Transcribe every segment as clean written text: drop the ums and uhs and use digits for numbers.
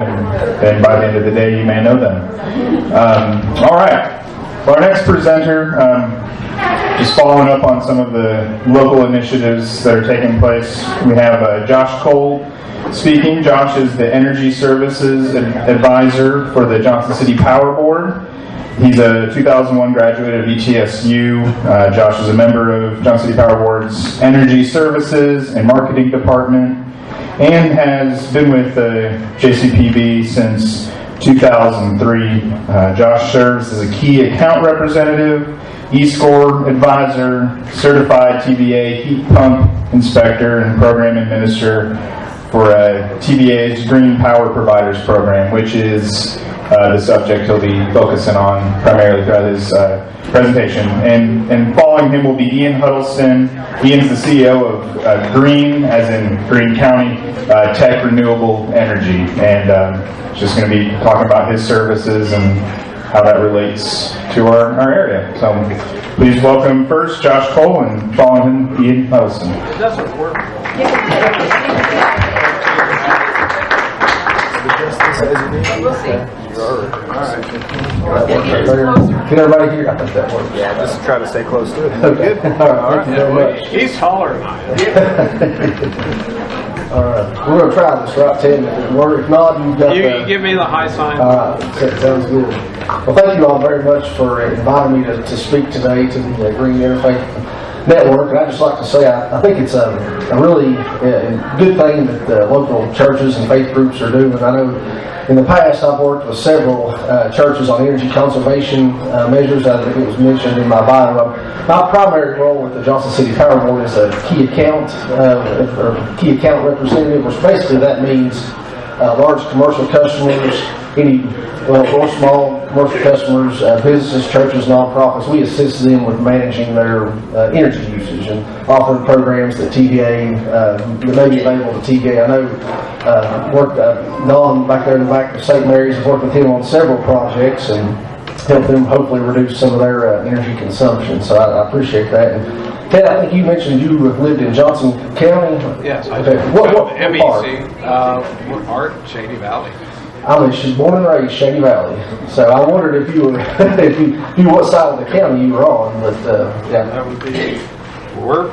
and by the end of the day you may know them. All right, our next presenter, just following up on some of the local initiatives that are taking place, we have Josh Cole speaking. Josh is the Energy Services Advisor for the Johnson City Power Board. He's a 2001 graduate of ETSU. Josh is a member of Johnson City Power Board's Energy Services and Marketing Department, and has been with JCPB since 2003. Josh serves as a key account representative, E-Score advisor, certified TVA heat pump inspector, and program administrator for TVA's Green Power Providers program, which is the subject he'll be focusing on primarily throughout his presentation. And following him will be Ian Huddleston. Ian's the CEO of Green, as in Green County, Tech Renewable Energy, and just going to be talking about his services and how that relates to our area. So please welcome first Josh Cole, and following him Ian Huddleston. It doesn't work. We'll see. Can everybody hear? I think that works. Yeah, just try to stay close to it. Okay. All right. Thank you very much. He's taller. All right. We're going to try this, right, Tim? If not, you've got You give me the high sign. All right. Sounds good. Well, thank you all very much for inviting me to speak today to the Green Interfaith Network. And I'd just like to say I think it's a really good thing that the local churches and faith groups are doing. I know in the past I've worked with several churches on energy conservation measures. I think it was mentioned in my bio. My primary role with the Johnson City Power Board is a key account representative, which basically that means large commercial customers, or small commercial customers, businesses, churches, nonprofits. We assist them with managing their energy usage and offering programs that TVA that may be available to TVA. I know Don back there in the back of St. Mary's has worked with him on several projects and helped them hopefully reduce some of their energy consumption. So I appreciate that. And Ted, I think you mentioned you have lived in Johnson County. Yes, I okay. do. What MEC, what part? Shady Valley. I was born and raised Shady Valley, so I wondered if you were, if you knew what side of the county you were on. But yeah, That would be. We're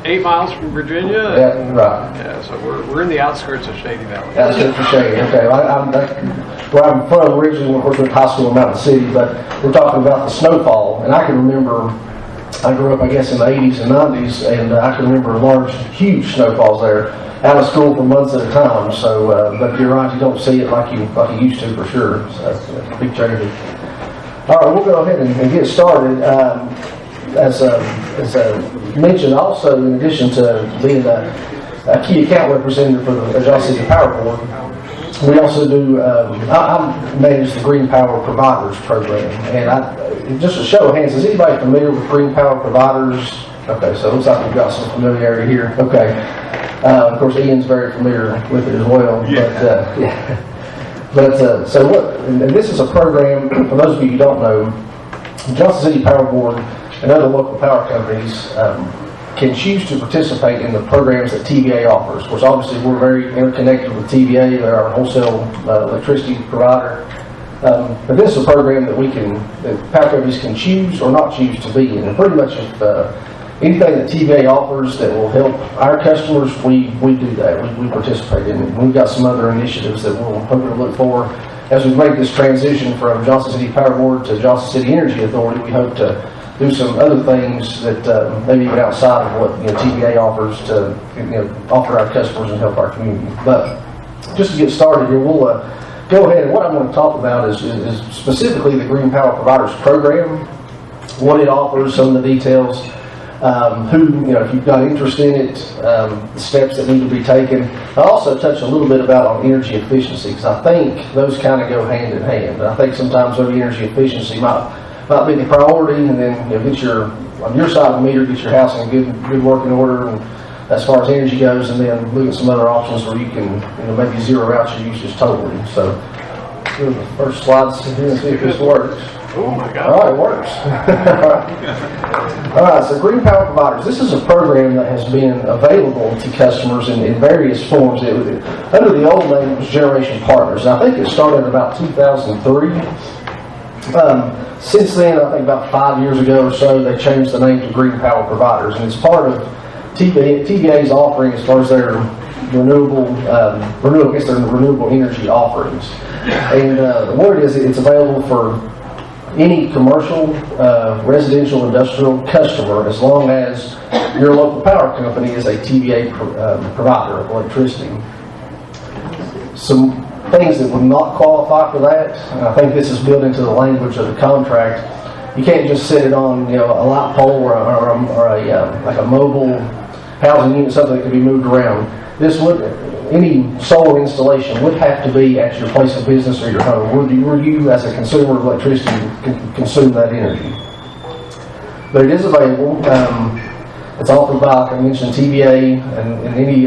8 miles from Virginia. Yeah, right. Yeah, so we're in the outskirts of Shady Valley. Outskirts of Shady. Okay, where I'm from originally, of course, went to high school in Mountain City, but we're talking about the snowfall, and I can remember. I grew up, I guess, in the 80s and 90s, and I can remember large, huge snowfalls there. Out of school for months at a time. So, but you're right, you don't see it like you used to for sure. So that's a big change. All right, we'll go ahead and get started. As mentioned, also in addition to being a key account representative for the Johnson City Power Board, we also do. I manage the Green Power Providers program, and just a show of hands, is anybody familiar with Green Power Providers? Okay, so it looks like we've got some familiarity here. Okay. Of course, Ian's very familiar with it as well. Yeah. So what? And this is a program, for those of you who don't know, Johnson City Power Board and other local power companies can choose to participate in the programs that TVA offers. Of course, obviously, we're very interconnected with TVA. They're our wholesale electricity provider. But this is a program that power companies can choose or not choose to be in. And pretty much if anything that TVA offers that will help our customers, we do that. We participate in it. We've got some other initiatives that we'll hopefully look for. As we make this transition from Johnson City Power Board to Johnson City Energy Authority, we hope to do some other things that maybe even outside of what TVA offers to offer our customers and help our community. But just to get started here, we'll go ahead, and what I'm going to talk about is specifically the Green Power Providers program, what it offers, some of the details. If you've got interest in it, the steps that need to be taken. I'll also touch a little bit about on energy efficiency, because I think those kind of go hand in hand. I think sometimes energy efficiency might be the priority, and then get on your side of the meter, get your house in good working order, and as far as energy goes, and then look at some other options where you can maybe zero out your usage totally. So do the first slides here and see if this works. Oh my All God. right, it works. All right, so Green Power Providers. This is a program that has been available to customers in various forms. Under the old name, it was Generation Partners. And I think it started in about 2003. Since then, I think about 5 years ago or so, they changed the name to Green Power Providers. And it's part of TVA's offering as far as their renewable energy offerings. And the word is it's available for any commercial, residential, industrial customer, as long as your local power company is a TVA provider of electricity. Some things that would not qualify for that, and I think this is built into the language of the contract. You can't just set it on, a light pole or like a mobile housing unit, something that can be moved around. Any solar installation would have to be at your place of business or your home, where you as a consumer of electricity can consume that energy. But it is available. It's offered by, like I mentioned, TVA and any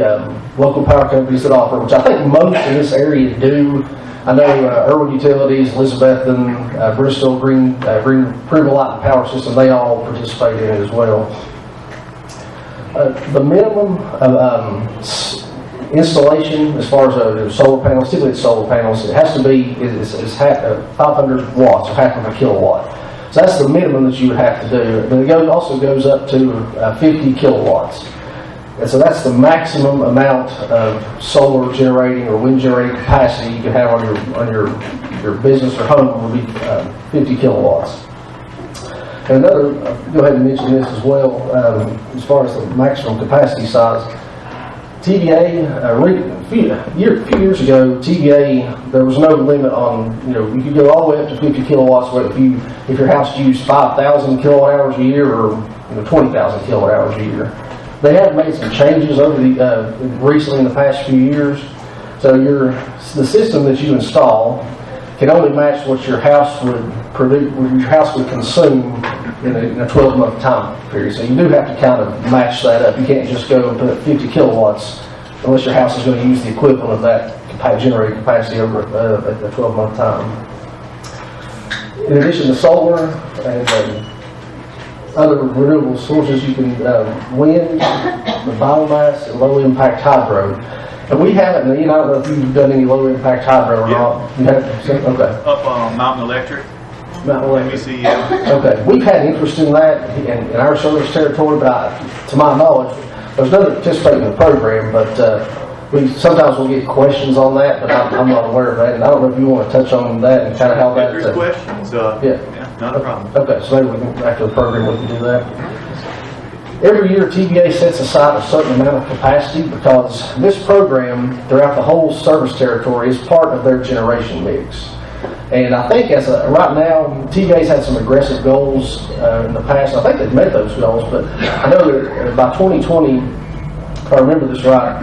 local power companies that offer, which I think most in this area do. I know Irwin Utilities, Elizabethan, Bristol, Green Light and Power System, they all participate in it as well. The minimum installation, as far as solar panels, typically it's solar panels, it has to be is 500 watts, or half of a kilowatt. So that's the minimum that you would have to do. But it also goes up to 50 kilowatts. And so that's the maximum amount of solar generating or wind generating capacity you can have on your business or home would be 50 kilowatts. And another, I'll go ahead and mention this as well, as far as the maximum capacity size. TVA, a few years ago, TVA, there was no limit on, you could go all the way up to 50 kilowatts, but if your house used 5,000 kilowatt hours a year or 20,000 kilowatt hours a year. They have made some changes over recently in the past few years. So the system that you install can only match what your house would produce, what your house would consume in a 12-month time period. So you do have to kind of match that up. You can't just go and put 50 kilowatts unless your house is going to use the equivalent of that generating capacity over a 12-month time. In addition to solar and other renewable sources, you can wind, the biomass, and low-impact hydro. And we haven't, I don't know if you've done any low-impact hydro or not. You have? Okay. Up on Mountain Electric. Mountain Electric. MEC, Okay. We've had interest in that in our service territory, but to my knowledge, there's none that participate in the program, but sometimes we'll get questions on that, but I'm not aware of that. And I don't know if you want to touch on that and kind of how that... If there's questions, yeah, not a problem. Okay, so maybe after the program we can do that. Every year TVA sets aside a certain amount of capacity because this program throughout the whole service territory is part of their generation mix. And I think right now, TVA's had some aggressive goals in the past. I think they've met those goals, but I know that by 2020, if I remember this right,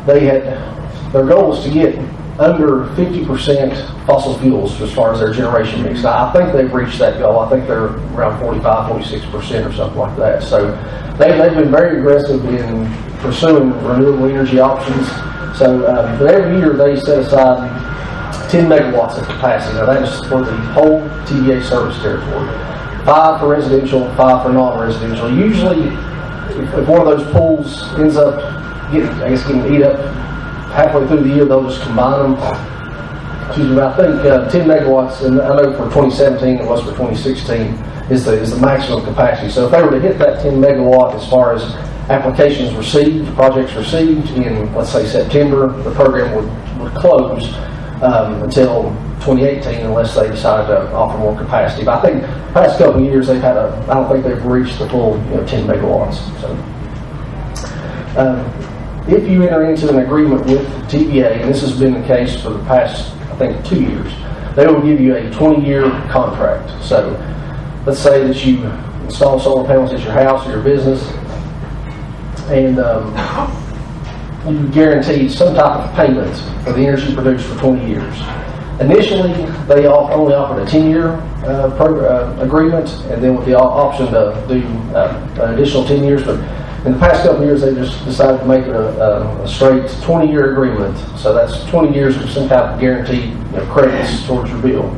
their goal was to get under 50% fossil fuels as far as their generation mix. Now, I think they've reached that goal. I think they're around 45, 46% or something like that. So they've been very aggressive in pursuing renewable energy options. So but every year they set aside 10 megawatts of capacity. Now that is for the whole TVA service territory. 5 for residential, 5 for non-residential. Usually, if one of those pools ends up getting eat up halfway through the year, they'll just combine them. Excuse me, I think 10 megawatts, and I know for 2017 it was for 2016, is the maximum capacity. So if they were to hit that 10 megawatt as far as applications received, projects received in, let's say, September, the program would close until 2018 unless they decide to offer more capacity. But I think the past couple of years they've I don't think they've reached the full 10 megawatts. So if you enter into an agreement with TVA, and this has been the case for the past, I think, 2 years, they will give you a 20-year contract. So let's say that you install solar panels at your house or your business, and you guaranteed some type of payment for the energy produced for 20 years. Initially, they only offered a 10-year agreement, and then with the option to do an additional 10 years. But In the past couple of years, they just decided to make it a straight 20-year agreement. So that's 20 years of some type of guaranteed credits towards your bill.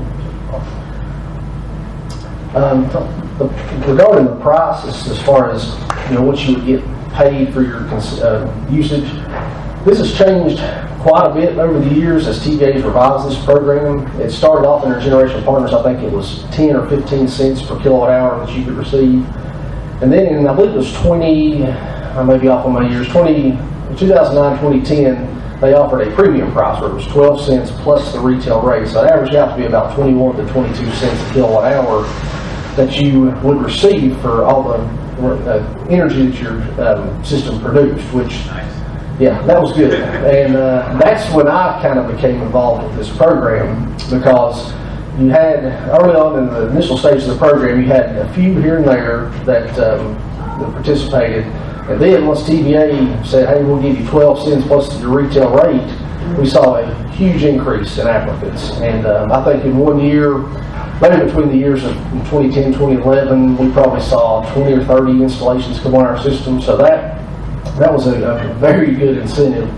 Regarding the price, as far as what you would get paid for your usage, this has changed quite a bit over the years as TVA's revised this program. It started off in our generation partners, I think it was 10 or 15 cents per kilowatt hour that you could receive. And then in, I believe it was I may be off on my years, 2009, 2010, they offered a premium price where it was 12 cents plus the retail rate. So it averaged out to be about 21 to 22 cents a kilowatt hour that you would receive for all the energy that your system produced, which, yeah, that was good. And that's when I kind of became involved with this program, because you had, early on in the initial stages of the program, you had a few here and there that participated. And then once TVA said, hey, we'll give you 12 cents plus your retail rate, we saw a huge increase in applicants. And I think in 1 year, maybe between the years of 2010 and 2011, we probably saw 20 or 30 installations come on our system. So that was a very good incentive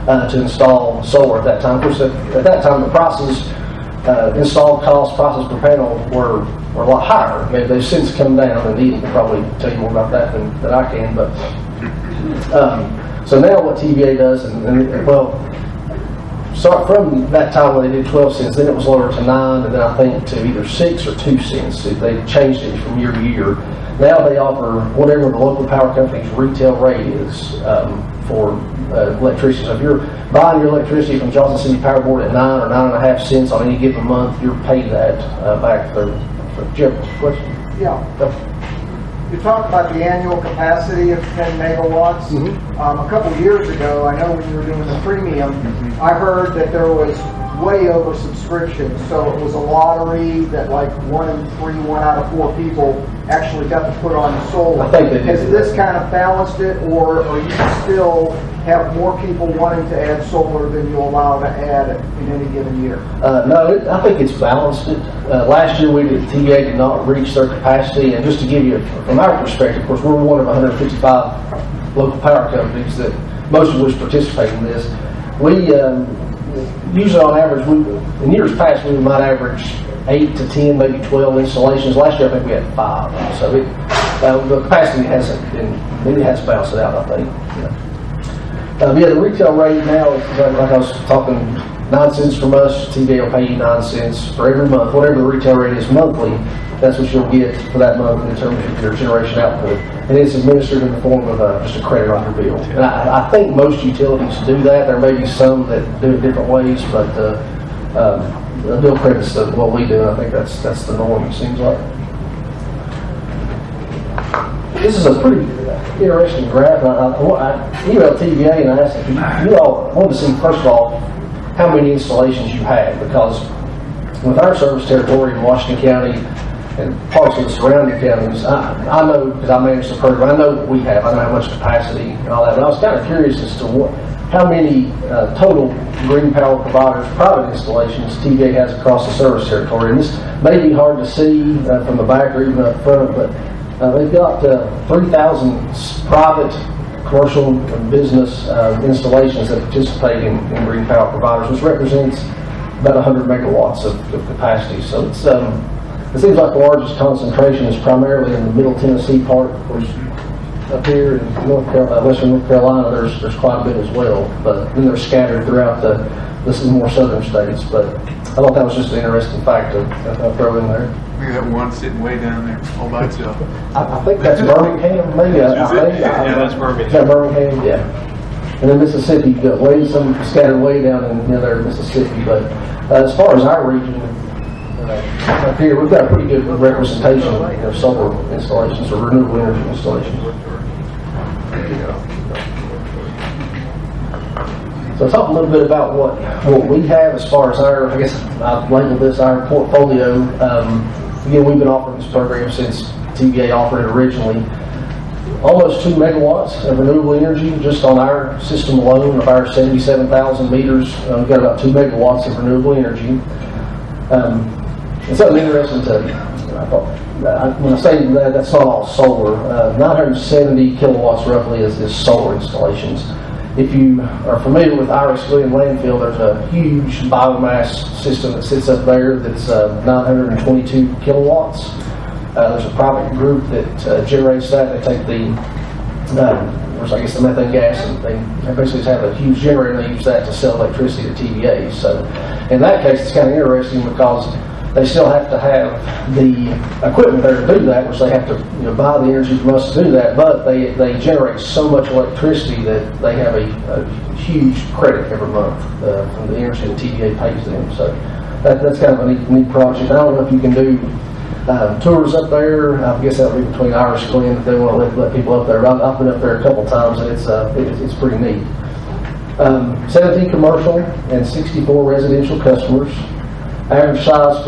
to install solar at that time. Of course, at that time, the prices, installed cost prices per panel were a lot higher. They've since come down, and Edie can probably tell you more about that than I can. But so now what TVA does, and well, so from that time when they did 12 cents, then it was lowered to 9, and then I think to either 6 or 2 cents. They changed it from year to year. Now they offer whatever the local power company's retail rate is for electricity. So if you're buying your electricity from Johnson City Power Board at 9 or 9.5 cents on any given month, you're paid that back. Jim, question? Yeah. You talked about the annual capacity of 10 megawatts. Mm-hmm. A couple of years ago, I know when you were doing the premium, I heard that there was way over subscription. So it was a lottery that like 1 in 3, 1 out of 4 people actually got to put on the solar. I think they did. Has this kind of balanced it, or are you still have more people wanting to add solar than you allow to add in any given year? No, I think it's balanced it. Last year, TVA did not reach their capacity, and just to give you, from our perspective, of course, we're one of 155 local power companies that most of which participate in this. We usually, on average, in years past, we might average 8 to 10, maybe 12 installations. Last year, I think we had 5. So the capacity hasn't been, it has balanced it out, I think. Yeah, the retail rate now, like I was talking, 9 cents from us. TVA will pay you 9 cents for every month. Whatever the retail rate is monthly, that's what you'll get for that month in terms of your generation output. And it's administered in the form of just a credit on your bill. And I think most utilities do that. There may be some that do it different ways, but the bill credits what we do. I think that's the norm, it seems like. This is a pretty interesting graph. I emailed TVA and I asked if you all wanted to see, first of all, how many installations you had, because with our service territory in Washington County and parts of the surrounding counties, I know, because I manage the program, I know what we have, I know how much capacity and all that, but I was kind of curious as to how many total green power providers, private installations, TVA has across the service territory. And this may be hard to see from the back or even up front, but they've got 3,000 private, commercial, and business installations that participate in green power providers, which represents about 100 megawatts of capacity. So it's, it seems like the largest concentration is primarily in the Middle Tennessee part, which up here in western North Carolina, there's quite a bit as well. But then they're scattered throughout the more southern states. But I thought that was just an interesting fact to throw in there. Look at that one sitting way down there all by itself. I think that's Birmingham, maybe. Yeah, that's Birmingham. Is that Birmingham? Yeah. And then Mississippi, some scattered way down in there in Mississippi. But as far as our region, up here, we've got a pretty good representation of solar installations or renewable energy installations. So talk a little bit about what we have as far as our, I guess I've labeled this our portfolio. Again, we've been offering this program since TVA offered it originally. Almost 2 megawatts of renewable energy just on our system alone of our 77,000 meters. We've got about 2 megawatts of renewable energy. It's something interesting to when I say that, that's not all solar. 970 kilowatts roughly is solar installations. If you are familiar with RESILIENCY landfill, there's a huge biomass system that sits up there that's 922 kilowatts. There's a private group that generates that. They take the methane gas, and they basically have a huge generator, and they use that to sell electricity to TVAs. So in that case, it's kind of interesting because they still have to have the equipment there to do that, which they have to buy the energy from us to do that, but they generate so much electricity that they have a huge credit every month from the energy the TVA pays them. So that's kind of a neat project. I don't know if you can do tours up there. I guess that would be between Irish Glen if they want to let people up there. I've been up there a couple times, and it's pretty neat. 17 commercial and 64 residential customers. Average size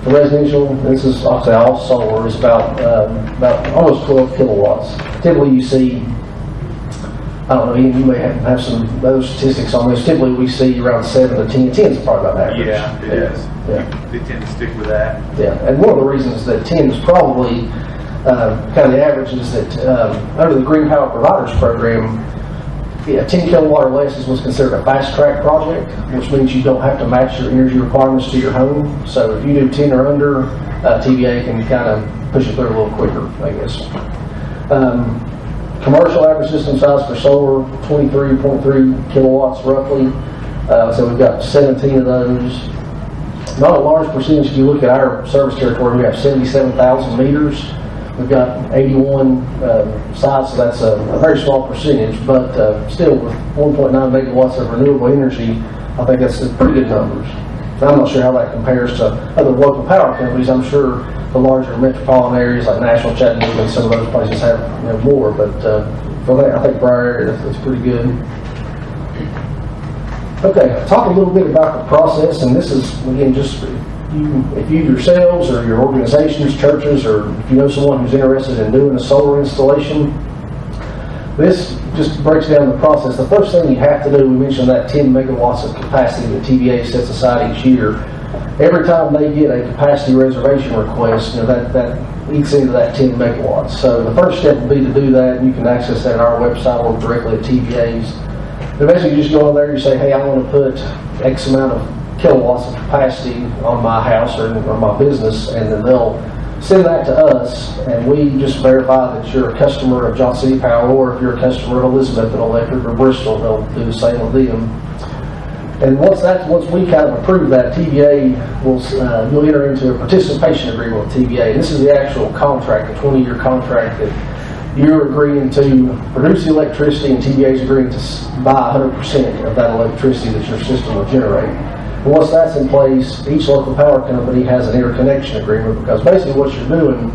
for residential, this is obviously all solar, is about almost 12 kilowatts. Typically you see, I don't know, Ian, you may have some of those statistics on this. Typically we see around 7 to 10. 10 is probably about average. Yeah, it is. Yeah. They tend to stick with that. Yeah, and one of the reasons that 10 is probably kind of the average is that under the Green Power Providers Program, 10 kilowatt or less is what's considered a fast track project, which means you don't have to match your energy requirements to your home. So if you do 10 or under, TVA can kind of push it through a little quicker, I guess. Commercial average system size for solar, 23.3 kilowatts roughly. So we've got 17 of those. Not a large percentage. If you look at our service territory, we have 77,000 meters. We've got 81 sites, so that's a very small percentage, but still with 1.9 megawatts of renewable energy, I think that's pretty good numbers. I'm not sure how that compares to other local power companies. I'm sure the larger metropolitan areas like Nashville, Chattanooga, and some of those places have more, but for that, I think for our area, that's pretty good. Okay, talk a little bit about the process, and this is, again, just if you yourselves or your organizations, churches, or if you know someone who's interested in doing a solar installation, this just breaks down the process. The first thing you have to do, we mentioned that 10 megawatts of capacity that TVA sets aside each year. Every time they get a capacity reservation request, that eats into that 10 megawatts. So the first step would be to do that. You can access that at our website or directly at TVA's. But basically, you just go in there, you say, hey, I want to put X amount of kilowatts of capacity on my house or my business, and then they'll send that to us, and we just verify that you're a customer of Johnson City Power, or if you're a customer of Elizabeth Electric or Bristol, they'll do the same with them. And once we kind of approve that, TVA you'll enter into a participation agreement with TVA. And this is the actual contract, the 20-year contract that you're agreeing to produce the electricity, and TVA is agreeing to buy 100% of that electricity that your system will generate. And once that's in place, each local power company has an interconnection agreement, because basically what you're doing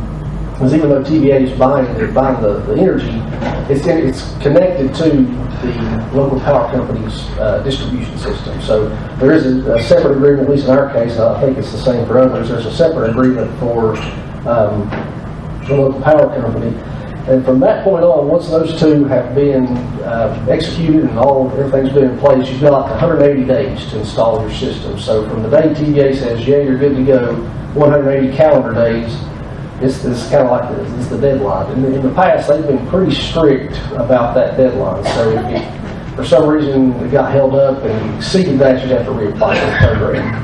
is, even though TVA is buying the energy, it's connected to the local power company's distribution system. So there is a separate agreement, at least in our case, and I think it's the same for others. There's a separate agreement for the local power company. And from that point on, once those two have been executed and everything's been in place, you've got 180 days to install your system. So from the day TVA says, yeah, you're good to go, 180 calendar days, it's kind of like it's the deadline. And in the past, they've been pretty strict about that deadline. So if for some reason it got held up and exceeded that, you'd have to reapply for the program.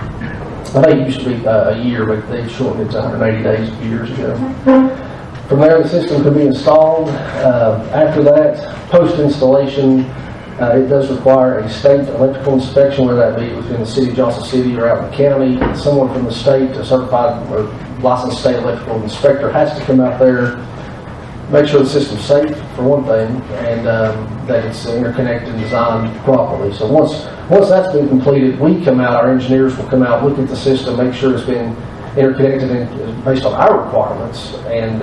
I think it used to be a year, but they shortened it to 180 days a few years ago. From there, the system can be installed. After that, post-installation, it does require a state electrical inspection, whether that be within the city of Johnson City or out in the county. Someone from the state, a certified or licensed state electrical inspector, has to come out there, make sure the system's safe, for one thing, and that it's interconnected and designed properly. So once that's been completed, we come out, our engineers will come out, look at the system, make sure it's been interconnected based on our requirements, and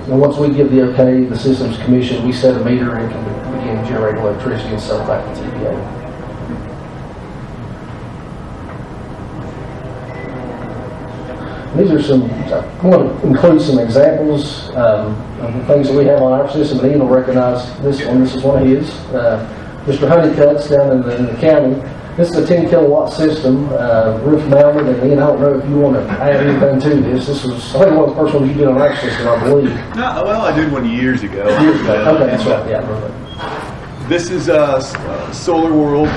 once we give the okay, the system's commissioned, we set a meter and can begin generating electricity and sell it back to TVA. These are I want to include some examples of the things that we have on our system, and Ian will recognize this one. This is one of his. Mr. Honeycutt's down in the county. This is a 10 kilowatt system, roof mounted, and Ian, I don't know if you want to add anything to this. This was, I think, one of the first ones you did on our system, I believe. No, well, I did one years ago. Okay, that's right, yeah. This is a Solar World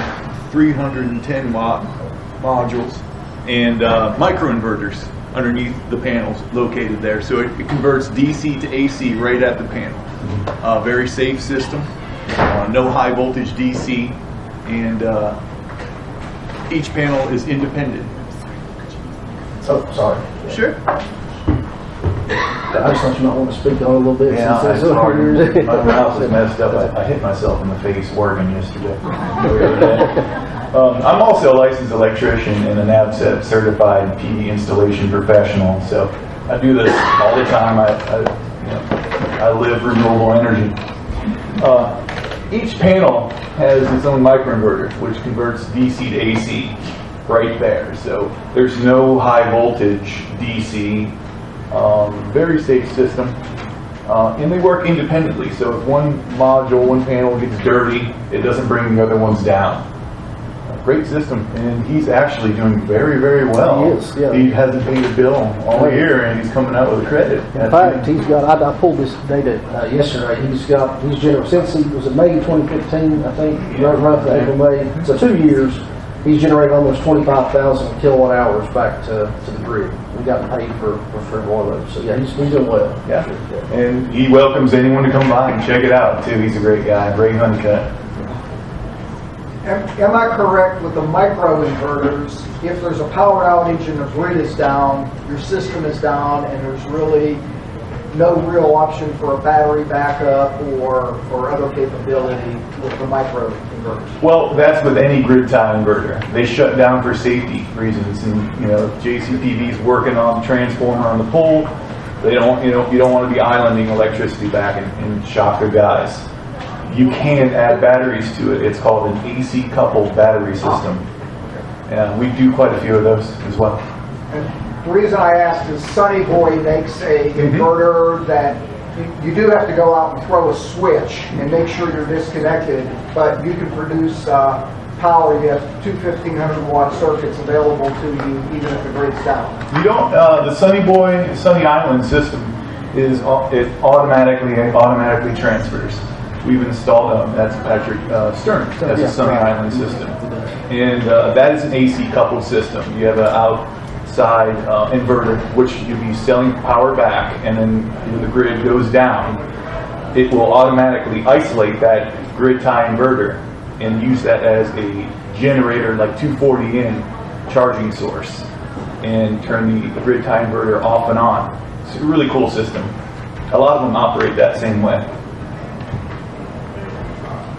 310 watt modules and microinverters underneath the panels located there. So it converts DC to AC right at the panel. Very safe system, no high voltage DC, and each panel is independent. Oh, sorry. Sure. I just thought you might want to speak on it a little bit. Yeah, since it's hard. it's My mouse is messed up. I hit myself in the face working yesterday. I'm also a licensed electrician and a NABCEP certified PV installation professional. So I do this all the time. I live renewable energy. Each panel has its own microinverter, which converts DC to AC right there. So there's no high voltage DC. Very safe system, and they work independently. So if one module, one panel gets dirty, it doesn't bring the other ones down. Great system, and he's actually doing very, very well. He is, yeah. He hasn't paid a bill all year, and he's coming out with a credit. In fact, he's got, I pulled this data yesterday, he's generated, since he was in May 2015, I think, roughly April, May, so 2 years, he's generated almost 25,000 kilowatt hours back to the grid. We've gotten paid for one of those, so yeah, he's doing well. Yeah, and he welcomes anyone to come by and check it out, too. He's a great guy, great honeycut. Am I correct with the microinverters? If there's a power outage and the grid is down, your system is down, and there's really no real option for a battery backup or other capability with the microinverters? Well, that's with any grid tie inverter. They shut down for safety reasons, and JCPV's working on the transformer on the pole. They don't, you don't want to be islanding electricity back and shock the guys. You can add batteries to it. It's called an AC coupled battery system. And we do quite a few of those as well. And the reason I asked is Sunny Boy makes a inverter that you do have to go out and throw a switch and make sure you're disconnected, but you can produce power. You have two 1,500 watt circuits available to you even if the grid's down. You don't. The Sunny Island system is it automatically transfers. We've installed them. That's Patrick Stern. That's a Sunny Island system, and that is an AC coupled system. You have an outside inverter, which you'll be selling power back, and then when the grid goes down, it will automatically isolate that grid tie inverter and use that as a generator, like 240 in charging source, and turn the grid tie inverter off and on. It's a really cool system. A lot of them operate that same way.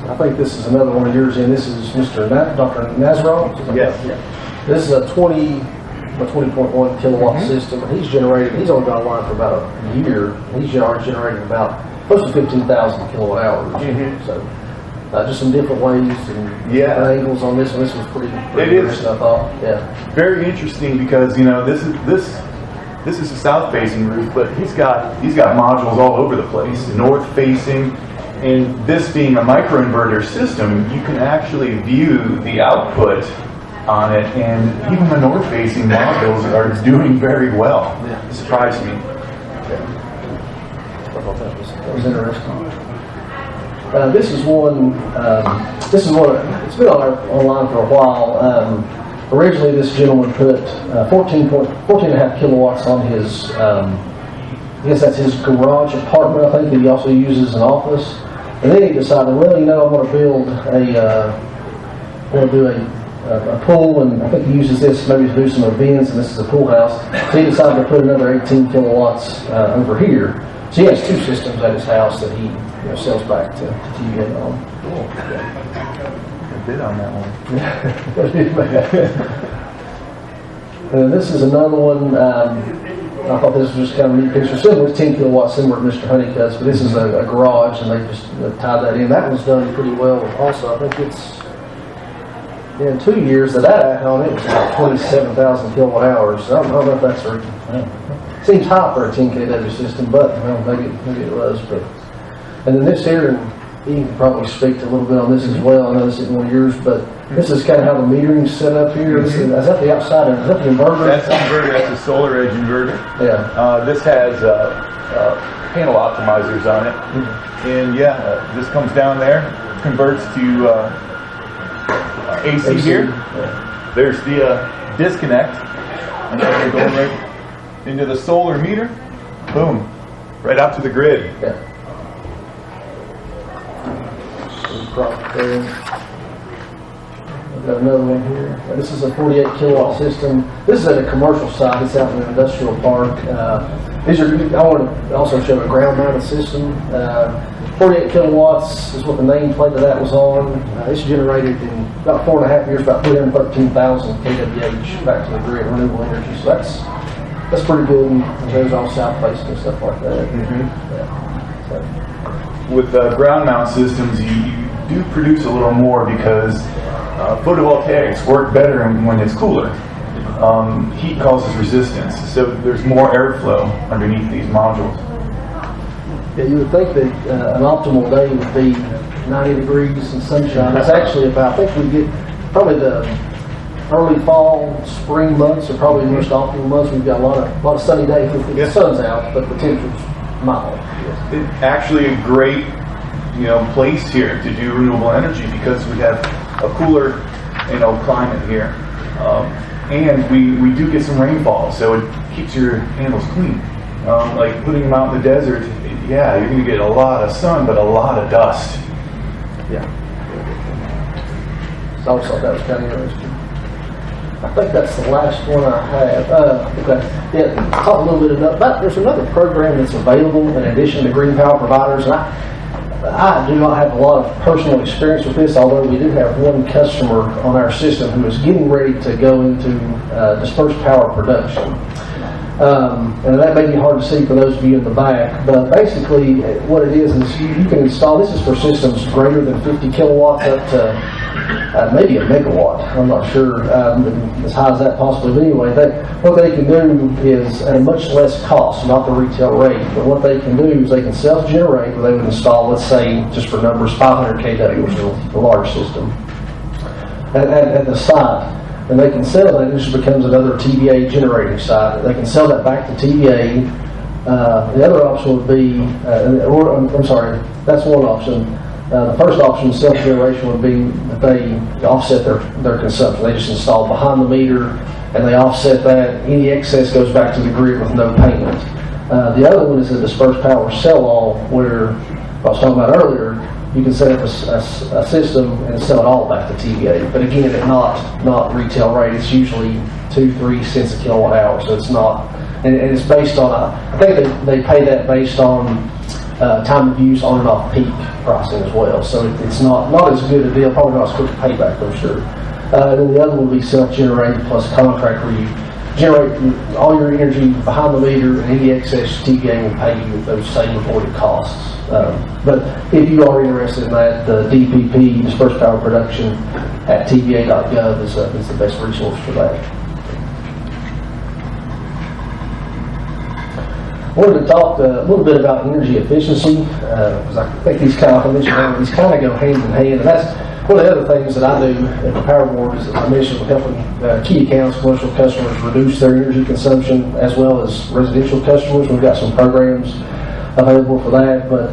I think this is another one of yours, and this is Dr. Nazarov. Yes. Yeah. This is a 20.1 kilowatt system. He's only got a line for about a year. He's already generating about close to 15,000 kilowatt hours. So just some different ways and different angles on this one. This was pretty interesting, I thought. Yeah. Very interesting because this is a south facing roof, but he's got modules all over the place, north facing. And this being a microinverter system, you can actually view the output on it, and even the north-facing modules are doing very well. It surprised me. I thought that was interesting. This is one. It's been online for a while. Originally, this gentleman put 14.5 kilowatts on his. I guess that's his garage apartment. I think that he also uses as an office. And then he decided, well, I'm going to build a pool, and I think he uses this maybe to do some events, and this is a pool house. So he decided to put another 18 kilowatts over here. So he has two systems at his house that he sells back to TVA on. Cool. I bid on that one. And this is another one. I thought this was just kind of a neat picture. Similar to 10 kilowatts, similar to Mr. Honeycutt's, but this is a garage, and they just tied that in. That was done pretty well also. I think it's, in 2 years, that on it was about 27,000 kilowatt hours. So I don't know if that's right. Seems high for a 10 kW system, but maybe it was. But and then this here, and you can probably speak to a little bit on this as well. I know this isn't one of yours, but This is kind of how the metering's set up here. Is that the outside? Is that the inverter? That's the inverter. That's the solar edge inverter. Yeah. This has panel optimizers on it, and this comes down there, converts to AC here. Yeah. There's the disconnect, and then we're going right into the solar meter. Boom, right out to the grid. Yeah. We've got another one here. This is a 48 kilowatt system. This is at a commercial site. It's out in an industrial park. I want to also show a ground mounted system. 48 kilowatts is what the nameplate of that was on. It's generated in about 4.5 years, about 313,000 kWh back to the grid, renewable energy. So that's pretty good. And it goes all south facing and stuff like that. With ground mount systems, you do produce a little more because photovoltaics work better when it's cooler. Heat causes resistance, so there's more airflow underneath these modules. Yeah, you would think that an optimal day would be 90 degrees and sunshine. It's actually about, I think we get probably the early fall, spring months are probably the most optimal months. We've got a lot of sunny days if the sun's out, but the temperature's mild. It's actually a great place here to do renewable energy because we have a cooler climate here. And we do get some rainfall, so it keeps your handles clean. Like putting them out in the desert, you're going to get a lot of sun, but a lot of dust. Yeah. So I always thought that was kind of interesting. I think that's the last one I have. Talk a little bit about, there's another program that's available in addition to green power providers, and I do not have a lot of personal experience with this, although we do have one customer on our system who is getting ready to go into dispersed power production. And that may be hard to see for those of you in the back, but basically what it is you can install, this is for systems greater than 50 kilowatts up to maybe a megawatt. I'm not sure as high as that possibly, but anyway, what they can do is at a much less cost, not the retail rate, but what they can do is they can self-generate, where they would install, let's say, just for numbers, 500 kW, which is a large system, at the site. And they can sell that. This becomes another TVA generating site. They can sell that back to TVA. The other option would be, that's one option. The first option, self-generation, would be that they offset their consumption. They just install behind the meter and they offset that. Any excess goes back to the grid with no payment. The other one is a dispersed power sell-all, where I was talking about earlier. You can set up a system and sell it all back to TVA. But again, it's not retail rate. It's usually 2-3 cents a kilowatt hour. So it's not, and it's based on, I think they pay that based on time of use on and off peak pricing as well. So it's not as good a deal, probably not as quick a payback, I'm sure. Then the other one would be self-generated plus contract, where you generate all your energy behind the meter, and any excess TVA will pay you with those same reported costs. But if you are interested in that, the DPP, Dispersed Power Production, at TVA.gov is the best resource for that. I wanted to talk a little bit about energy efficiency, because I think these kind of go hand in hand, and that's one of the other things that I do at the Power Board. Is, as I mentioned, helping key accounts, commercial customers reduce their energy consumption, as well as residential customers. We've got some programs available for that, but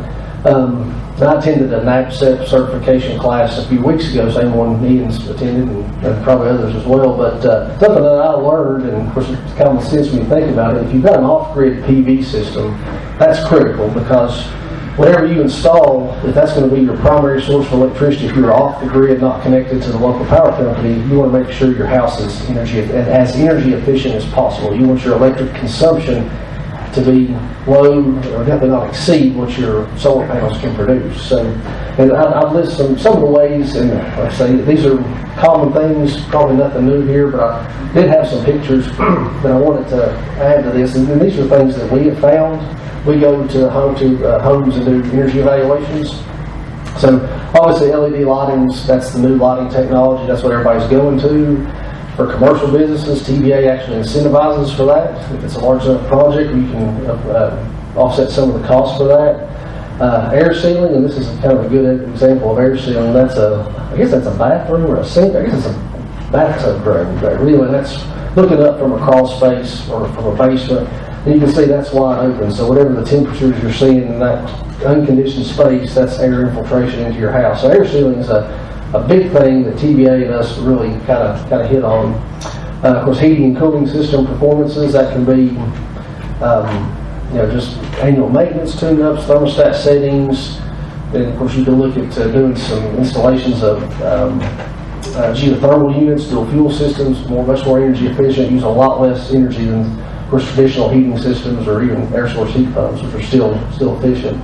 I attended a NAPCEP certification class a few weeks ago, same one Ian's attended, and probably others as well, but something that I learned, and of course it's common sense when you think about it, if you've got an off-grid PV system, that's critical, because whatever you install, if that's going to be your primary source of electricity, if you're off the grid, not connected to the local power company, you want to make sure your house is as energy efficient as possible. You want your electric consumption to be low, or definitely not exceed what your solar panels can produce. So, and I've listed some of the ways, and like I say, these are common things, probably nothing new here, but I did have some pictures that I wanted to add to this, and these are things that we have found. We go to homes and do energy evaluations. So obviously LED lightings, that's the new lighting technology, that's what everybody's going to. For commercial businesses, TVA actually incentivizes for that. If it's a large enough project, you can offset some of the costs for that. Air sealing, and this is kind of a good example of air sealing. I guess that's a bathroom or a sink. I guess it's a bathtub drain. But really, that's looking up from a crawl space or from a basement. And you can see that's wide open. So whatever the temperatures you're seeing in that unconditioned space, that's air infiltration into your house. So air sealing is a big thing that TBA and us really kind of hit on. Of course, heating and cooling system performances, that can be just annual maintenance tune-ups, thermostat settings. Then, of course, you can look at doing some installations of geothermal units, dual fuel systems, much more energy efficient, use a lot less energy than, of course, traditional heating systems or even air source heat pumps, which are still efficient.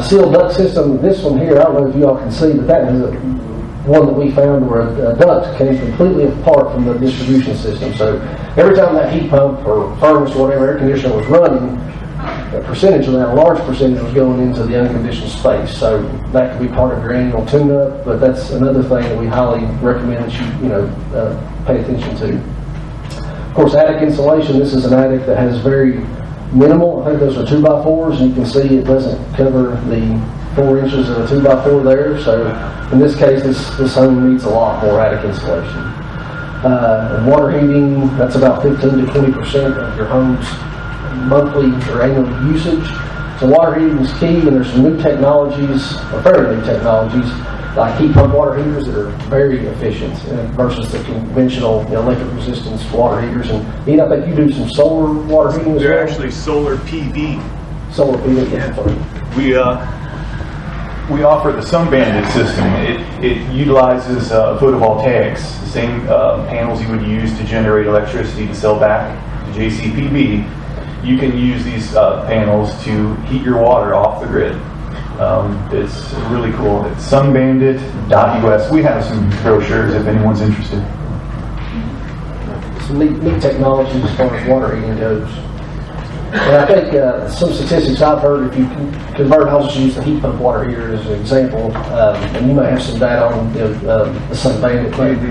Sealed duct system, this one here, I don't know if you all can see, but that is one that we found where a duct came completely apart from the distribution system. So every time that heat pump or furnace or whatever air conditioner was running, a percentage of that, a large percentage, was going into the unconditioned space. So that could be part of your annual tune-up, but that's another thing that we highly recommend that you pay attention to. Of course, attic insulation. This is an attic that has very minimal. I think those are 2x4s, and you can see it doesn't cover the 4 inches of a 2x4 there. So in this case, this home needs a lot more attic insulation. And water heating, that's about 15 to 20% of your home's monthly or annual usage. So water heating is key, and there's some new technologies, or fairly new technologies, like heat pump water heaters that are very efficient versus the conventional electric resistance water heaters. And I think you do some solar water heating as well? They're actually solar PV. Solar PV, yeah. We offer the Sun Bandit system. It utilizes photovoltaics, the same panels you would use to generate electricity to sell back to JCPB. You can use these panels to heat your water off the grid. It's really cool. It's sunbandit.us. We have some brochures if anyone's interested. Some neat technology as far as water heating goes. And I think some statistics I've heard, if you convert, I'll just use the heat pump water heater as an example, and you might have some data on the Sun Bandit thing.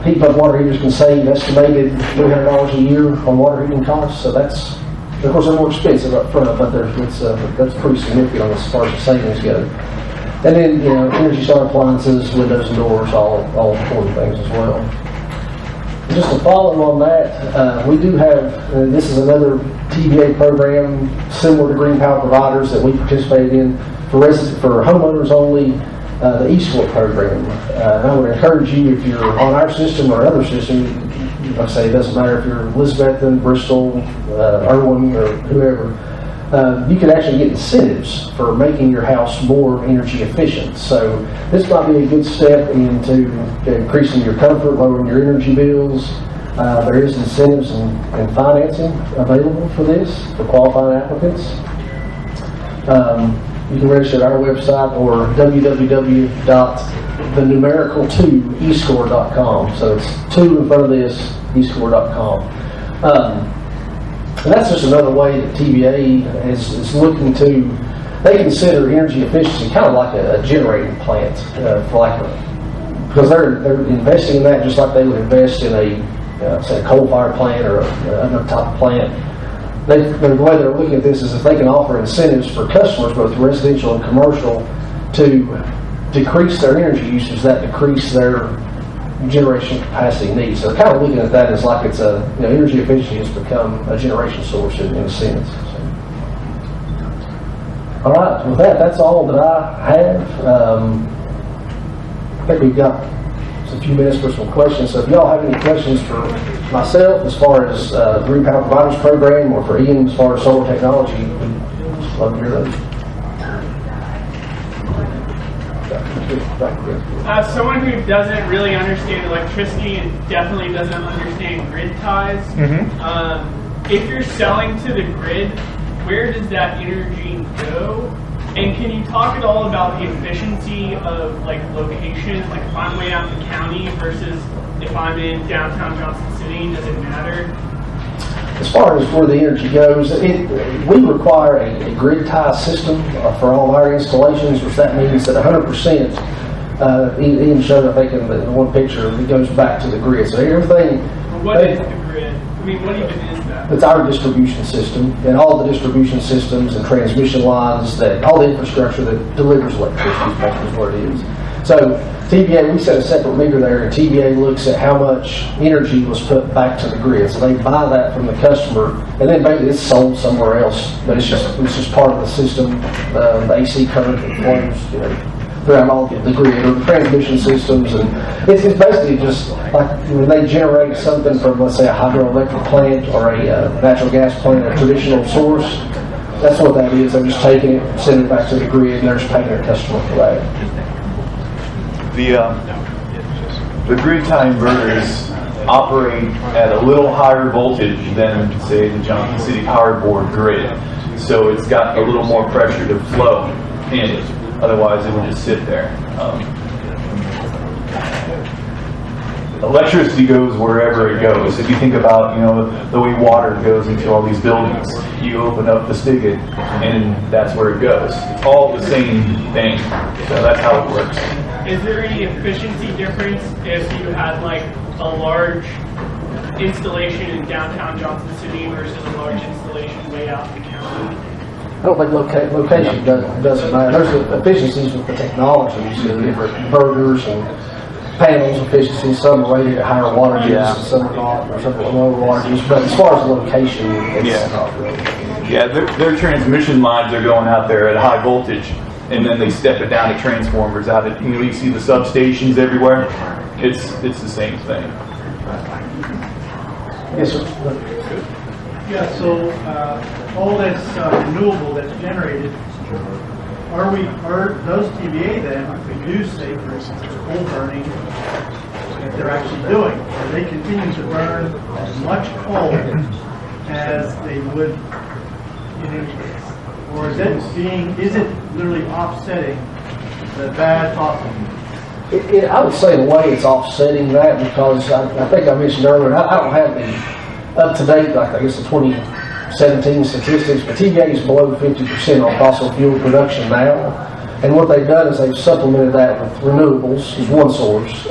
Heat pump water heaters can save estimated $300 a year on water heating costs, so that's, of course, they're more expensive up front, but that's pretty significant as far as the savings go. And then, Energy Star appliances, windows and doors, all important things as well. Just to follow on that, we do have, this is another TBA program similar to Green Power Providers that we participate in for homeowners only, the Eastwood program. And I would encourage you, if you're on our system or another system, like I say, it doesn't matter if you're Elizabethton, Bristol, Irwin, or whoever, you can actually get incentives for making your house more energy efficient. So this might be a good step into increasing your comfort, lowering your energy bills. There is incentives and financing available for this for qualified applicants. You can register at our website or www.2escore.com. So it's 2 in front of this, escore.com. And that's just another way that TBA is looking to, they consider energy efficiency kind of like a generating plant, because they're investing in that just like they would invest in say a coal-fired plant or another type of plant. The way they're looking at this is if they can offer incentives for customers, both residential and commercial, to decrease their energy usage, that decrease their generation capacity needs. So they're kind of looking at that as like it's energy efficiency has become a generation source in a sense. So. All right, with that's all that I have. I think we've got a few minutes for some questions. So if y'all have any questions for myself as far as Green Power Providers program, or for Ian as far as solar technology, we'd love to hear those. Someone who doesn't really understand electricity and definitely doesn't understand grid ties, if you're selling to the grid, where does that energy go? And can you talk at all about the efficiency of location? Like if I'm way out in the county versus if I'm in downtown Johnson City, does it matter? As far as where the energy goes, we require a grid tie system for all our installations, which that means that 100%, Ian showed, I think, in the one picture, it goes back to the grid. So everything. What is the grid? I mean, what even is that? It's our distribution system, and all the distribution systems and transmission lines, that all the infrastructure that delivers electricity, basically is what it is. So TVA, we set a separate meter there, and TVA looks at how much energy was put back to the grid. So they buy that from the customer, and then maybe it's sold somewhere else, but it's just part of the system, the AC current that flows, you know, throughout all the grid or the transmission systems. And it's basically just like when they generate something from, let's say, a hydroelectric plant or a natural gas plant, a traditional source. That's what that is. They're just taking it, sending it back to the grid, and they're just paying their customer for that. The grid tie inverters operate at a little higher voltage than, say, the Johnson City Power Board grid. So it's got a little more pressure to flow in it. Otherwise, it would just sit there. Electricity goes wherever it goes. If you think about, you know, the way water goes into all these buildings, you open up the spigot, and that's where it goes. It's all the same thing. So that's how it works. Is there any efficiency difference if you had like a large installation in downtown Johnson City versus a large installation way out in the county? I don't think location doesn't matter. There's efficiencies with the technologies, the different inverters and panels efficiencies. Some are rated at higher wattages, and some are not, or some are lower wattages. But as far as the location, it's not really. Yeah, their transmission lines are going out there at high voltage, and then they step it down to transformers out at, you know, you see the substations everywhere. It's the same thing. Yes, sir. Yeah, so all this renewable that's generated, are those TVA then, if we do say, for instance, coal burning, that they're actually doing, are they continue to burn as much coal as they would in any case? Or is it literally offsetting the bad fossil fuels? I would say in a way it's offsetting that, because I think I mentioned earlier, I don't have the up-to-date, like I guess the 2017 statistics, but TVA is below 50% on fossil fuel production now. And what they've done is they've supplemented that with renewables as one source.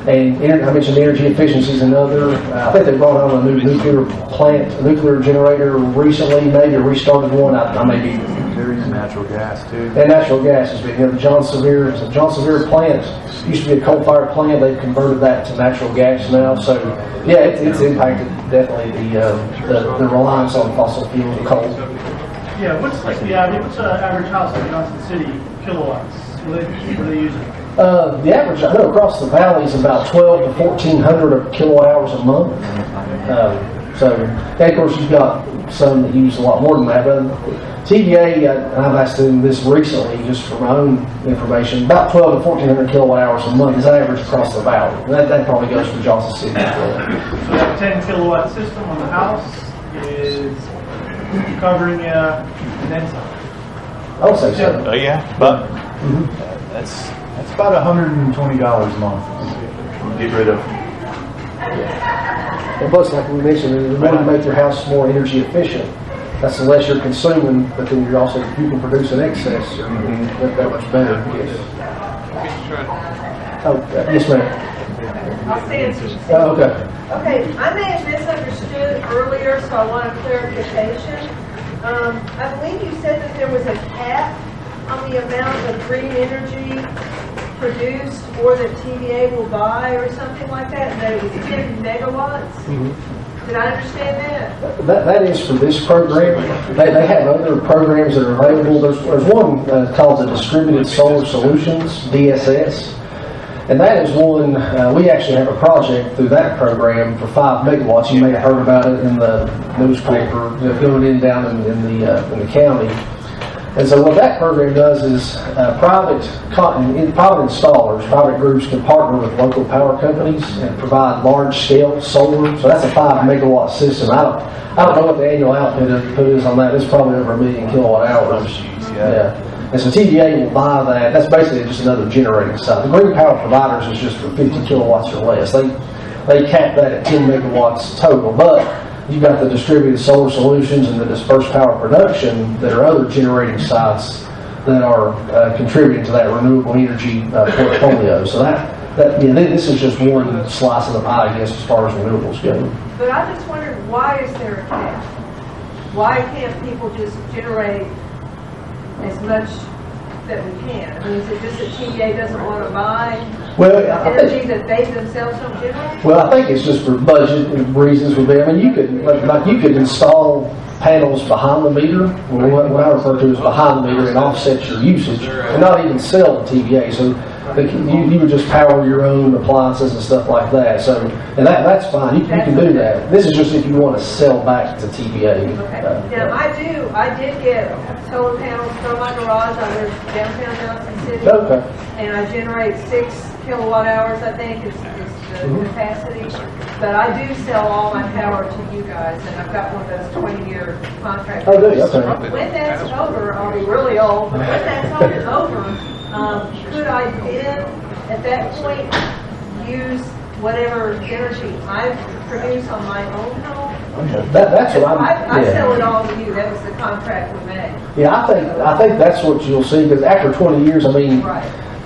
And I mentioned energy efficiency is another. I think they brought on a new nuclear plant, a nuclear generator recently, maybe restarted one. I may be. There is natural gas too. And natural gas has been, you know, the John Sevier plant used to be a coal-fired plant. They've converted that to natural gas now. So, yeah, it's impacted definitely the reliance on fossil fuels and coal. Yeah, what's the average house in Johnson City kilowatts? What are they using? The average, I know, across the valley is about 12 to 1,400 kilowatt hours a month. So, and of course, you've got some that use a lot more than that. But TVA, I've asked them this recently, just for my own information, about 12 to 1,400 kilowatt hours a month is average across the valley. And that probably goes for Johnson City as well. So that 10 kilowatt system on the house is covering and then some. I would say so. Oh yeah, but that's about $120 a month. Get rid of. And plus, like we mentioned, the more you make your house more energy efficient, that's the less you're consuming, but then you can produce an excess. That much better. Yes. Oh, yes, ma'am. I'll say it. Okay. Okay, I may have misunderstood earlier, so I want a clarification. I believe you said that there was a cap on the amount of green energy produced or that TVA will buy or something like that, and that it was 10 megawatts? Mm-hmm. Did I understand that? That is for this program. They have other programs that are available. There's one called the Distributed Solar Solutions, DSS. And that is one, we actually have a project through that program for 5 megawatts. You may have heard about it in the newspaper, going in down in the county. And so what that program does is private installers, private groups can partner with local power companies and provide large-scale solar. So that's a 5 megawatt system. I don't know what the annual output is on that. It's probably over 1 million kilowatt hours. Yeah. And so TVA will buy that. That's basically just another generating site. The green power providers is just for 50 kilowatts or less. They cap that at 10 megawatts total. But you've got the distributed solar solutions and the dispersed power production that are other generating sites that are contributing to that renewable energy portfolio. So this is just one slice of the pie, I guess, as far as renewables go. But I just wondered, why is there a cap? Why can't people just generate as much that we can? I mean, is it just that TVA doesn't want to buy energy that they themselves don't generate? Well, I think it's just for budget reasons. I mean, you could install panels behind the meter, what I refer to as behind the meter, and offset your usage, and not even sell the TVA. So you would just power your own appliances and stuff like that. So, and that's fine. You can do that. This is just if you want to sell back to TVA. Okay. Now I did get solar panels from my garage. I live downtown Johnson City, and I generate 6 kilowatt hours. I think is the capacity. But I do sell all my power to you guys, and I've got one of those 20-year contracts. Oh, good. Okay. When that's over, I'll be really old. But when that's over, could I then, at that point, use whatever energy I produce on my own home? That's what I sell it all to you. That was the contract we made. Yeah, I think that's what you'll see, because after 20 years, I mean,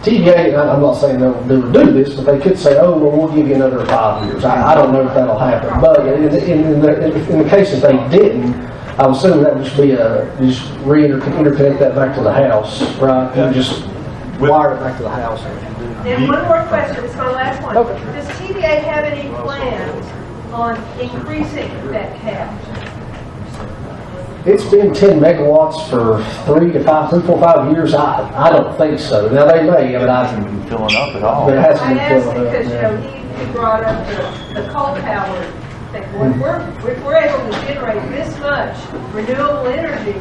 TVA, I'm not saying they would do this, but they could say, oh, well, we'll give you another 5 years. I don't know if that'll happen. But in the case that they didn't, I was assuming that would just be just interconnect that back to the house, right? And just wire it back to the house. And one more question, it's my last one. Okay. Does TVA have any plans on increasing that cap? It's been 10 megawatts for 3 to 5 years. I don't think so. Now they may, but I hasn't been filling up at all. But it hasn't I been asked filling up. because he brought up the coal powered thing. If we're able to generate this much renewable energy,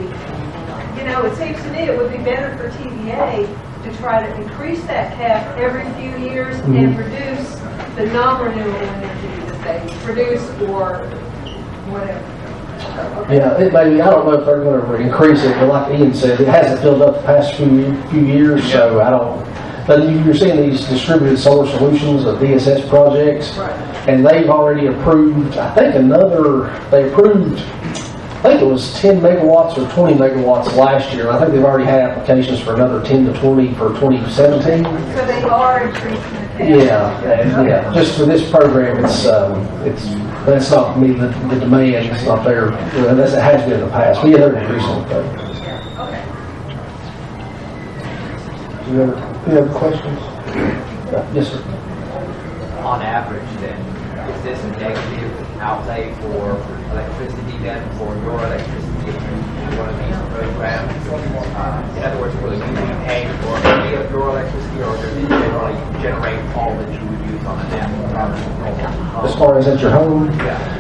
it seems to me it would be better for TVA to try to increase that cap every few years and reduce the non-renewable energy that they produce or whatever. Okay. Yeah, it may. I don't know if they're going to increase it, but like Ian said, it hasn't filled up the past few years, so I don't. But you're seeing these distributed solar solutions of DSS projects, and they've already approved. I think they approved. I think it was 10 megawatts or 20 megawatts last year. I think they've already had applications for another 10 to 20 for 2017. So they are increasing the cap. Yeah. Just for this program, that's not me. The demand is not there. As it has been in the past. But yeah, they're increasing the Okay. Any other questions? Yes, sir. On average, then, is this a negative outlay for electricity then for your electricity if you do one of these programs? In other words, will you be paying for any of your electricity, or does it generally generate all that you would use on a net? As far as at your home?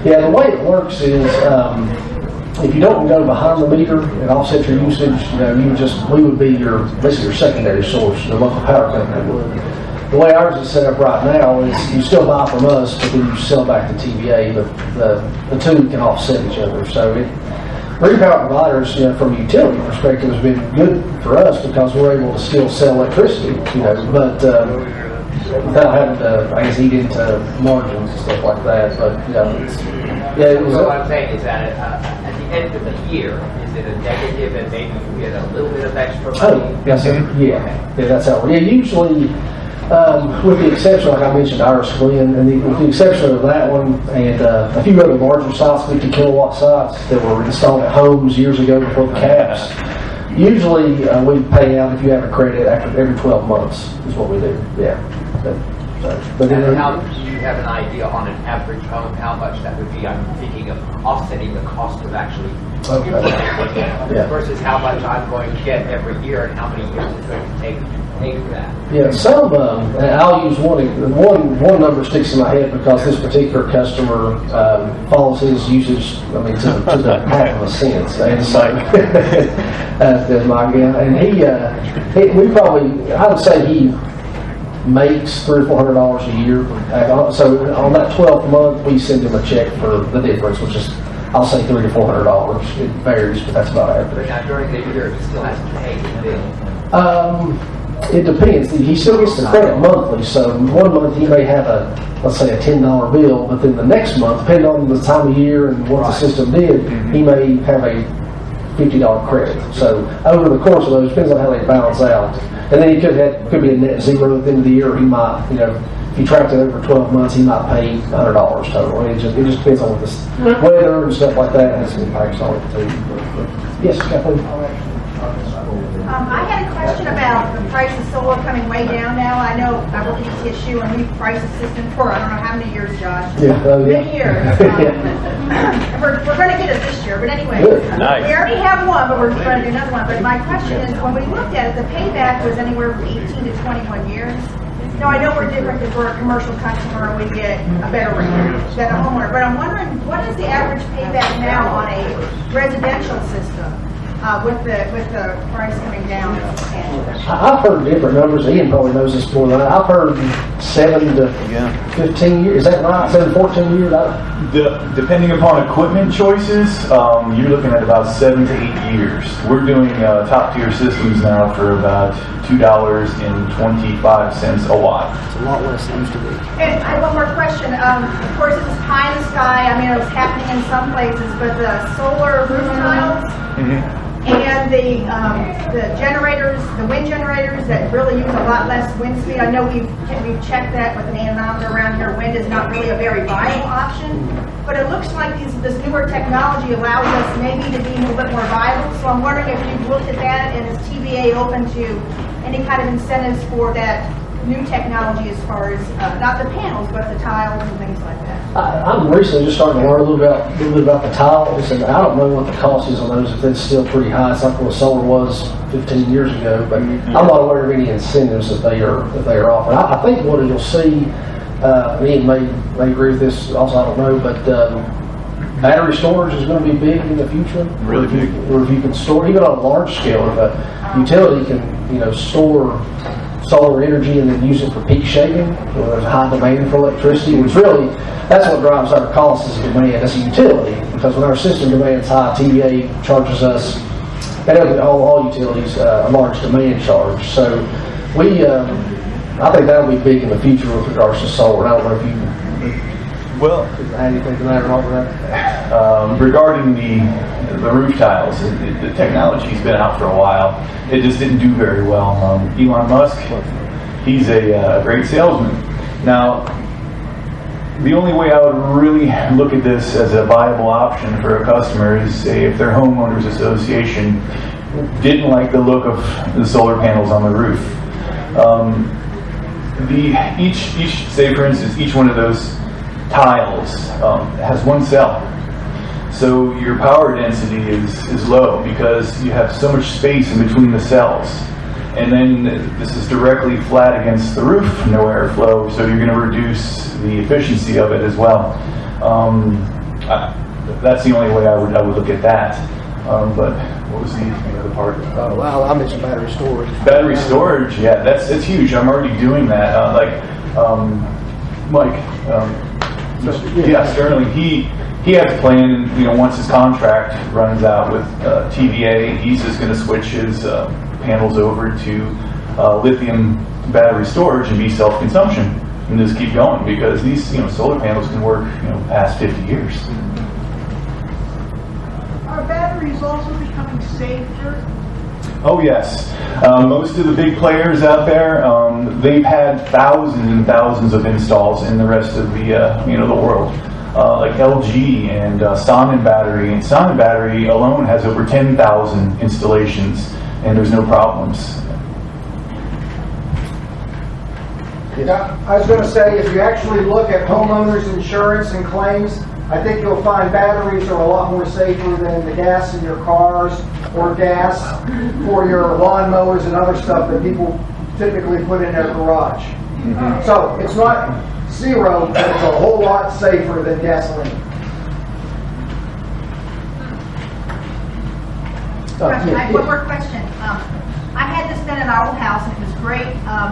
Yeah, the way it works is if you don't go behind the meter and offset your usage, we would be basically your secondary source, the local power company would. The way ours is set up right now is you still buy from us, but then you sell back to TVA, but the two can offset each other. So Green Power Providers, from a utility perspective, has been good for us because we're able to still sell electricity, but without having to, I guess, eat into margins and stuff like that. But So what I'm saying is that at the end of the year, is it a negative and maybe you get a little bit of extra money? Oh, yes, yeah, that's how. Yeah, usually. With the exception, like I mentioned, Iris Glen, and with the exception of that one and a few other larger sites, 50 kilowatt sites that were installed at homes years ago before the caps, usually we pay out if you have a credit after every 12 months is what we do. Yeah. But then, how do you have an idea on an average home how much that would be? I'm thinking of offsetting the cost of actually versus how much I'm going to get every year and how many years it's going to take for that. Yeah, some, I'll use one number sticks in my head because this particular customer follows his usage, to the half of a cent. And so, that's my guy. And we probably, I would say he makes $300 or $400 a year. So on that 12th month, we send him a check for the difference, which is, I'll say $300 to $400. It varies, but that's about average. Now during the year, he still has to pay the bill. It depends. He still gets the credit monthly, so one month he may have let's say a $10 bill, but then the next month, depending on the time of year and what the system did, he may have a $50 credit. So over the course of those, depends on how they balance out. And then he could be a net zero at the end of the year, or he might, if you tracked it over 12 months, he might pay $100 total. It just depends on what the weather and stuff like that has some impacts on it too. But yes, Kathleen. I had a question about the price of solar coming way down now. I know I work in tissue and we've priced a system for I don't know how many years, Josh. Yeah, Many years. We're going to get it this year, but anyway. Nice. We already have one, but we're trying to do another one. But my question is, when we looked at it, the payback was anywhere from 18 to 21 years. Now, I know we're different because we're a commercial customer and we get a better rate than a homeowner, but I'm wondering, what is the average payback now on a residential system? With the price coming down. I've heard different numbers. Ian probably knows this more than I. I've heard 7 to 15 years. Is that right? 7 to 14 years? Depending upon equipment choices, you're looking at about 7 to 8 years. We're doing top tier systems now for about $2.25 a watt. It's a lot less than it used to be. And I have one more question. Of course, it was pie in the sky. I mean, it was happening in some places, but the solar roof tiles and the generators, the wind generators that really use a lot less wind speed. I know we've checked that with an anemometer around here. Wind is not really a very viable option, but it looks like this newer technology allows us maybe to be a little bit more viable. So I'm wondering if you've looked at that, and is TVA open to any kind of incentives for that new technology as far as not the panels but the tiles and things like that? I'm recently just starting to learn a little bit about the tiles, and I don't know what the cost is on those, if it's still pretty high. It's like what solar was 15 years ago, but I'm not aware of any incentives that they are offering. I think what you'll see, Ian may agree with this also, I don't know, but battery storage is going to be big in the future. Really big. Or if you can store, even on a large scale, if a utility can store solar energy and then use it for peak shaving, where there's a high demand for electricity, which really, that's what drives our cost is demand as a utility, because when our system demand is high, TVA charges us, and all utilities, a large demand charge. So I think that'll be big in the future with regards to solar. I don't know if you add anything to that or not with that? Regarding the roof tiles, the technology's been out for a while. It just didn't do very well. Elon Musk, he's a great salesman. Now, the only way I would really look at this as a viable option for a customer is, say, if their homeowners association didn't like the look of the solar panels on the roof. Say for instance, each one of those tiles has one cell. So your power density is low because you have so much space in between the cells. And then this is directly flat against the roof, no airflow, so you're going to reduce the efficiency of it as well. That's the only way I would look at that. But what was the other part? Oh, wow, I mentioned battery storage. Battery storage, yeah, it's huge. I'm already doing that. Mike, Sterling, he has a plan, and once his contract runs out with TVA, he's just going to switch his panels over to lithium battery storage and be self-consumption, and just keep going, because these solar panels can work past 50 years. Are batteries also becoming safer? Oh yes, most of the big players out there, they've had thousands and thousands of installs in the rest of the world. Like LG and Sonnen Battery. And Sonnen Battery alone has over 10,000 installations, and there's no problems. Yeah, I was going to say, if you actually look at homeowners insurance and claims, I think you'll find batteries are a lot more safer than the gas in your cars or gas for your lawnmowers and other stuff that people typically put in their garage. Mm-hmm. So it's not zero, but it's a whole lot safer than gasoline. I have one more question. I had this done at our old house, and it was great,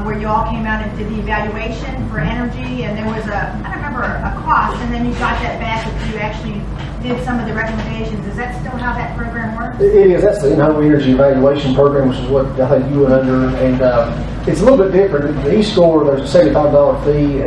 where you all came out and did the evaluation for energy, and there was I don't remember, a cost, and then you got that back if you actually did some of the recommendations. Is that still how that program works? It is. That's the in-home energy evaluation program, which is what I think you went under, and it's a little bit different. The E-score, there's a $75 fee.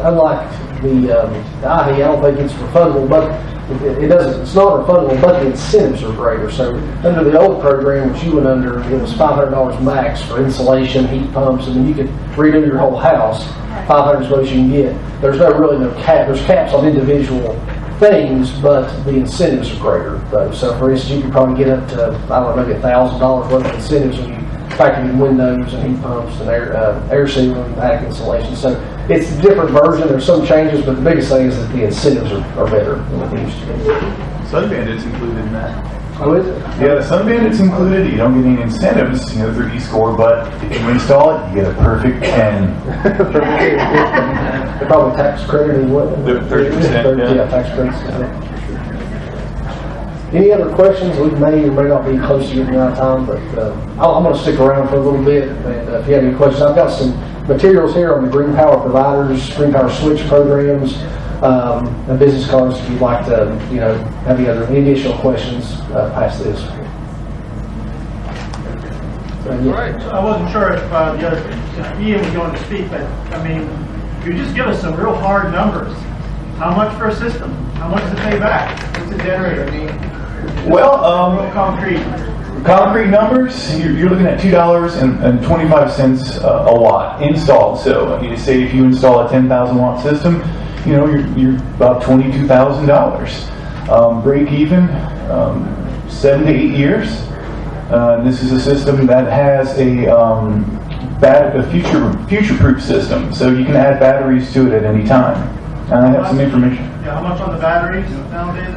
Unlike the IHE, I don't think it's refundable, but it doesn't, it's not refundable, but the incentives are greater. So under the old program, which you went under, it was $500 max for insulation, heat pumps, and then you could redo your whole house. 500 is what you can get. There's no cap. There's caps on individual things, but the incentives are greater though. So for instance, you could probably get up to, I don't know, maybe $1,000 worth of incentives when you factor in windows and heat pumps and air sealing, attic insulation. So it's a different version. There's some changes, but the biggest thing is that the incentives are better than what they used to be. Sun Bandit's included in that. Oh, is it? Yeah, the Sun Bandit's included. You don't get any incentives, through eScore, but if you install it, you get a perfect 10. They're probably tax credit and what? 30%. Yeah, tax credits. Any other questions? We may or may not be close to getting out of time, but I'm going to stick around for a little bit. And if you have any questions, I've got some materials here on the green power providers, green power switch programs, and business cards if you'd like to, have any additional questions past this. I wasn't sure if Ian was going to speak, but you just give us some real hard numbers. How much for a system? How much does it pay back? What's the generator? Well, concrete numbers, you're looking at $2.25 a watt installed. So say if you install a 10,000 watt system, you're about $22,000. Break even, 7 to 8 years. This is a system that has a future-proof system, so you can add batteries to it at any time. And I have some information. Yeah, how much on the batteries nowadays?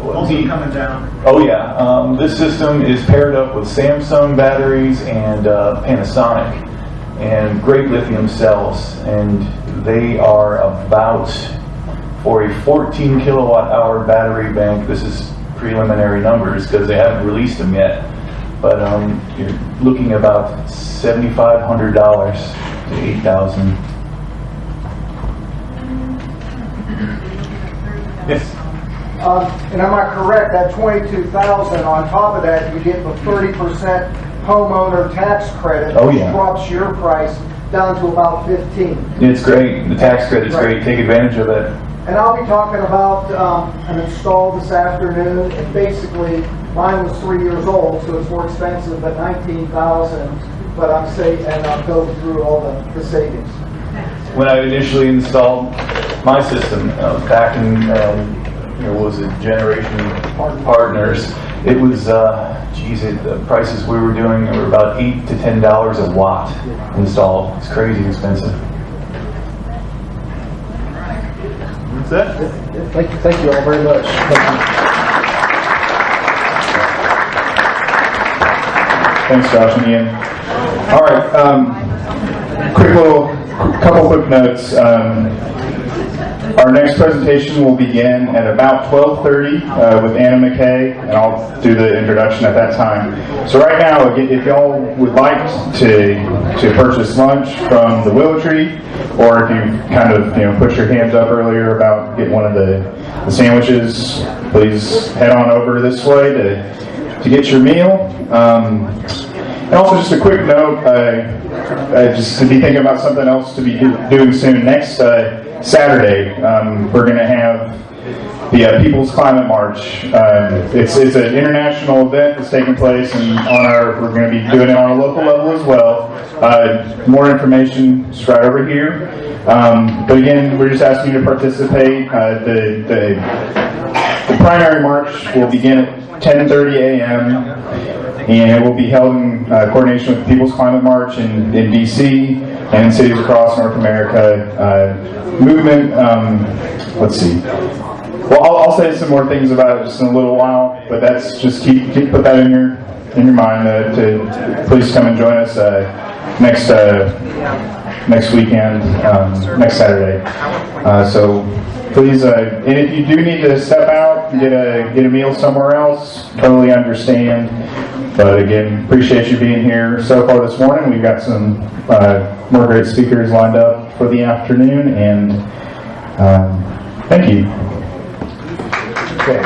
Also coming down. Oh yeah, this system is paired up with Samsung batteries and Panasonic, and great lithium cells, and they are about, for a 14 kilowatt hour battery bank, this is preliminary numbers because they haven't released them yet, but you're looking about $7,500 to $8,000. Yes. And am I correct, that $22,000, on top of that, you get the 30% homeowner tax credit, Oh, which yeah. drops your price down to about $15,000. It's great. The tax credit's great. Take advantage of it. And I'll be talking about an install this afternoon, and basically, mine was 3 years old, so it's more expensive, but $19,000, but I'm safe, and I'll go through all the savings. When I initially installed my system back in, what was it, Generation Partners, it was, the prices we were doing were about $8 to $10 a watt installed. It's crazy expensive. That's it. Thank you all very much. Thanks, Josh and Ian. All right, couple quick notes. Our next presentation will begin at about 12:30 with Anna McKay, and I'll do the introduction at that time. So right now, if y'all would like to purchase lunch from the Willow Tree, or if you kind of put your hands up earlier about getting one of the sandwiches, please head on over this way to get your meal. And also just a quick note, just to be thinking about something else to be doing soon. Next Saturday, we're going to have the People's Climate March. It's an international event that's taking place, and we're going to be doing it on a local level as well. More information is right over here. But again, we're just asking you to participate. The primary march will begin at 10:30 a.m. and it will be held in coordination with the People's Climate March in D.C. and in cities across North America. Movement, let's see. Well, I'll say some more things about it just in a little while, but that's just put that in your mind to please come and join us next weekend, next Saturday. So please, and if you do need to step out and get a meal somewhere else, totally understand. But again, appreciate you being here so far this morning. We've got some more great speakers lined up for the afternoon, and thank you. Okay.